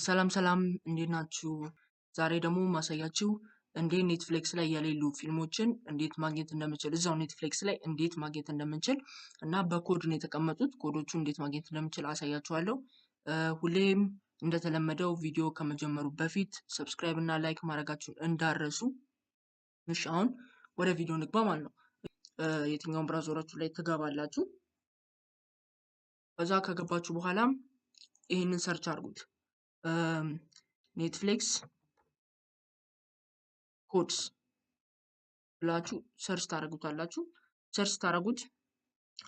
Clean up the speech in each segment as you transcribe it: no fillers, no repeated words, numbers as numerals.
ሰላም ሰላም እንዴት ናችሁ? ዛሬ ደግሞ ማሳያችሁ እንዴት ኔትፍሊክስ ላይ የሌሉ ፊልሞችን እንዴት ማግኘት እንደምንችል እዛው ኔትፍሊክስ ላይ እንዴት ማግኘት እንደምንችል እና በኮድ ነው የተቀመጡት ኮዶቹ እንዴት ማግኘት እንደምንችል አሳያችኋለሁ። ሁሌም እንደተለመደው ቪዲዮ ከመጀመሩ በፊት ሰብስክራይብ እና ላይክ ማድረጋችሁን እንዳረሱ። እሺ አሁን ወደ ቪዲዮ ንግባ ማለት ነው። የትኛውን ብራውዘራችሁ ላይ ትገባላችሁ። ከዛ ከገባችሁ በኋላ ይሄንን ሰርች አድርጉት። ኔትፍሊክስ ኮድስ ብላችሁ ሰርች ታደርጉታላችሁ። ሰርች ታደርጉት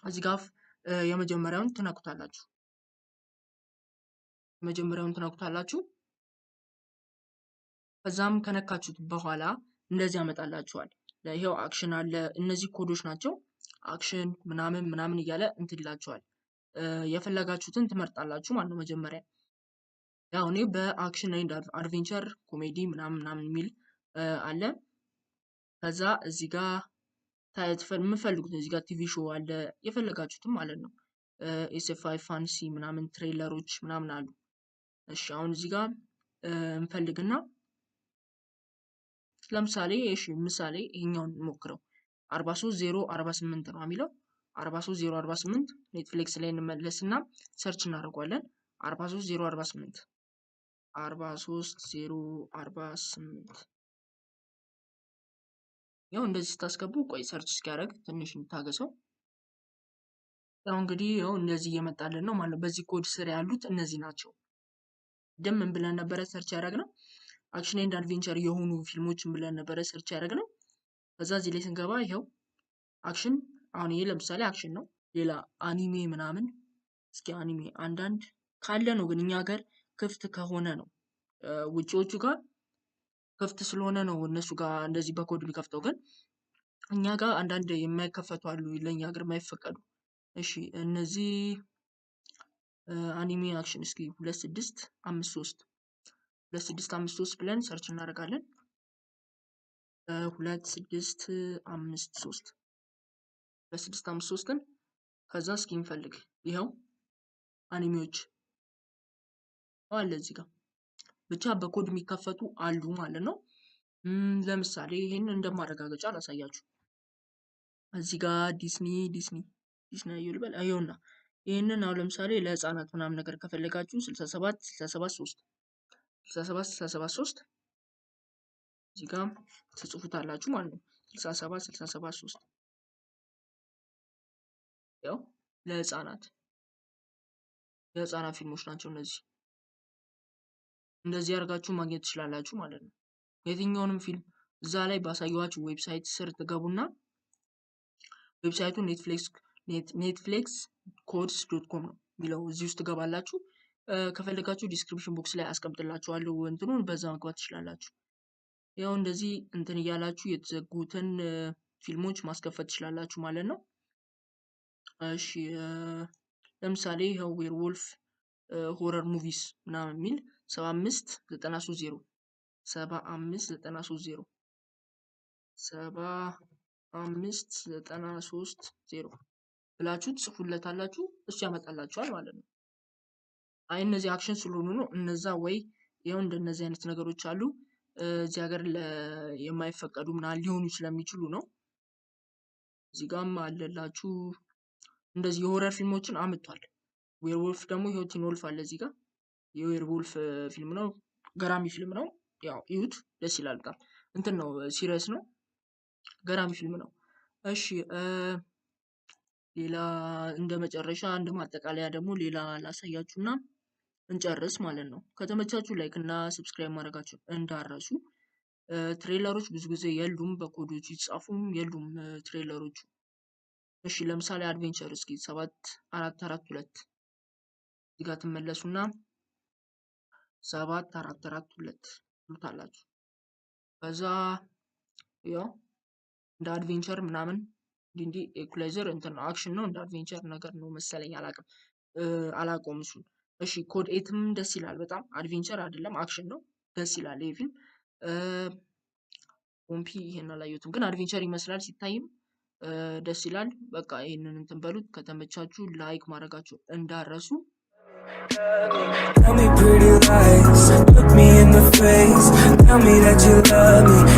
እዚህ ጋር የመጀመሪያውን ትነኩታላችሁ። ከዛም ከነካችሁት በኋላ እንደዚህ ያመጣላችኋል። ይሄው አክሽን አለ። እነዚህ ኮዶች ናቸው። አክሽን ምናምን እያለ እንትን ይላችኋል። የፈለጋችሁትን ትመርጣላችሁ ማለት ነው። መጀመሪያ ያው እኔ በአክሽን ኤንድ አድቬንቸር ኮሜዲ ምናምን የሚል አለ። ከዛ እዚህ ጋር የምፈልጉት እዚህ ጋር ቲቪ ሾው አለ የፈለጋችሁትም ማለት ነው። ኤስኤፍአይ ፋንሲ ምናምን ትሬለሮች ምናምን አሉ። እሺ አሁን እዚህ ጋር እንፈልግና ለምሳሌ ምሳሌ ይሄኛውን እንሞክረው። 43048 ነው የሚለው 43048 ኔትፍሊክስ ላይ እንመለስና ሰርች እናደርጋለን። 43048 43048 ያው እንደዚህ ስታስገቡ ቆይ ሰርች እስኪያደርግ ትንሽ እንታገሰው። ያው እንግዲህ ያው እንደዚህ እየመጣልን ነው ማለት ነው። በዚህ ኮድ ስር ያሉት እነዚህ ናቸው። ምን ብለን ነበረ ሰርች ያደረግነው? አክሽን ኤንድ አድቬንቸር የሆኑ ፊልሞችን ብለን ነበረ ሰርች ያደረግነው። ከዛ እዚህ ላይ ስንገባ ይሄው አክሽን፣ አሁን ይሄ ለምሳሌ አክሽን ነው። ሌላ አኒሜ ምናምን፣ እስኪ አኒሜ አንዳንድ ካለ ነው ግን እኛ ሀገር ክፍት ከሆነ ነው። ውጪዎቹ ጋር ክፍት ስለሆነ ነው እነሱ ጋር እንደዚህ በኮድ የሚከፍተው፣ ግን እኛ ጋር አንዳንድ የማይከፈቱ አሉ ለኛ ሀገር የማይፈቀዱ። እሺ እነዚህ አኒሜ አክሽን እስኪ 2653 ብለን ሰርች እናደርጋለን። 2653ን ከዛ እስኪ እንፈልግ። ይኸው አኒሜዎች አለ እዚህ ጋር ብቻ በኮድ የሚከፈቱ አሉ ማለት ነው። ለምሳሌ ይሄን እንደማረጋገጫ ላሳያችሁ። እዚህ ጋር ዲስኒ ይልበል አይውና ይሄንን አሁን ለምሳሌ ለህፃናት ምናምን ነገር ከፈለጋችሁ 67 እዚህ ጋር ትጽፉታላችሁ ማለት ነው። 67 ያው ለህፃናት የህፃናት ፊልሞች ናቸው እነዚህ። እንደዚህ አድርጋችሁ ማግኘት ትችላላችሁ ማለት ነው። የትኛውንም ፊልም እዛ ላይ ባሳየኋችሁ ዌብሳይት ስር ትገቡና ዌብሳይቱ netflixcodes.com ነው የሚለው። እዚህ ውስጥ ትገባላችሁ። ከፈለጋችሁ ዲስክሪፕሽን ቦክስ ላይ አስቀምጥላችኋለሁ እንትኑን፣ በዛ መግባት ትችላላችሁ። ያው እንደዚህ እንትን እያላችሁ የተዘጉትን ፊልሞች ማስከፈት ትችላላችሁ ማለት ነው። እሺ ለምሳሌ ይኸው ዌርወልፍ ሆረር ሙቪስ ምናምን የሚል 75930 ብላችሁ ትጽፉለታላችሁ፣ እሱ ያመጣላችኋል ማለት ነው። አይ እነዚህ አክሽን ስለሆኑ ነው እነዛ፣ ወይ ይኸው እንደነዚህ አይነት ነገሮች አሉ እዚህ ሀገር የማይፈቀዱ ምናምን ሊሆኑ ስለሚችሉ ነው። እዚህ ጋርም አለላችሁ እንደዚህ የሆረር ፊልሞችን አምጥቷል። ዌርወልፍ ደግሞ ይኸው ቲን ወልፍ አለ እዚህ ጋር። የዌርወልፍ ፊልም ነው፣ ገራሚ ፊልም ነው። ያው ይሁት ደስ ይላል በጣም እንትን ነው፣ ሲሪየስ ነው፣ ገራሚ ፊልም ነው። እሺ ሌላ እንደ መጨረሻ እንደ ማጠቃለያ ደግሞ ሌላ ላሳያችሁና እንጨርስ ማለት ነው። ከተመቻችሁ ላይክ እና ሰብስክራይብ ማድረጋችሁ እንዳረሱ። ትሬለሮች ብዙ ጊዜ የሉም፣ በኮዶች ይጻፉም የሉም ትሬለሮቹ። እሺ ለምሳሌ አድቬንቸር እስኪ 7442 እዚህ ጋር ትመለሱና 7442 ትሉታላችሁ። ከዛ ያው እንደ አድቬንቸር ምናምን እንዲ ኢኩላይዘር እንትን አክሽን ነው፣ እንደ አድቬንቸር ነገር ነው መሰለኝ፣ አላውቀውም እሱን። እሺ ኮድ ኤትም ደስ ይላል በጣም፣ አድቬንቸር አይደለም አክሽን ነው፣ ደስ ይላል ይሄ ፊልም። ፖምፒ ይሄን አላየሁትም ግን አድቬንቸር ይመስላል ሲታይም ደስ ይላል። በቃ ይሄንን እንትን በሉት። ከተመቻችሁ ላይክ ማድረጋችሁ እንዳረሱ። that you love me.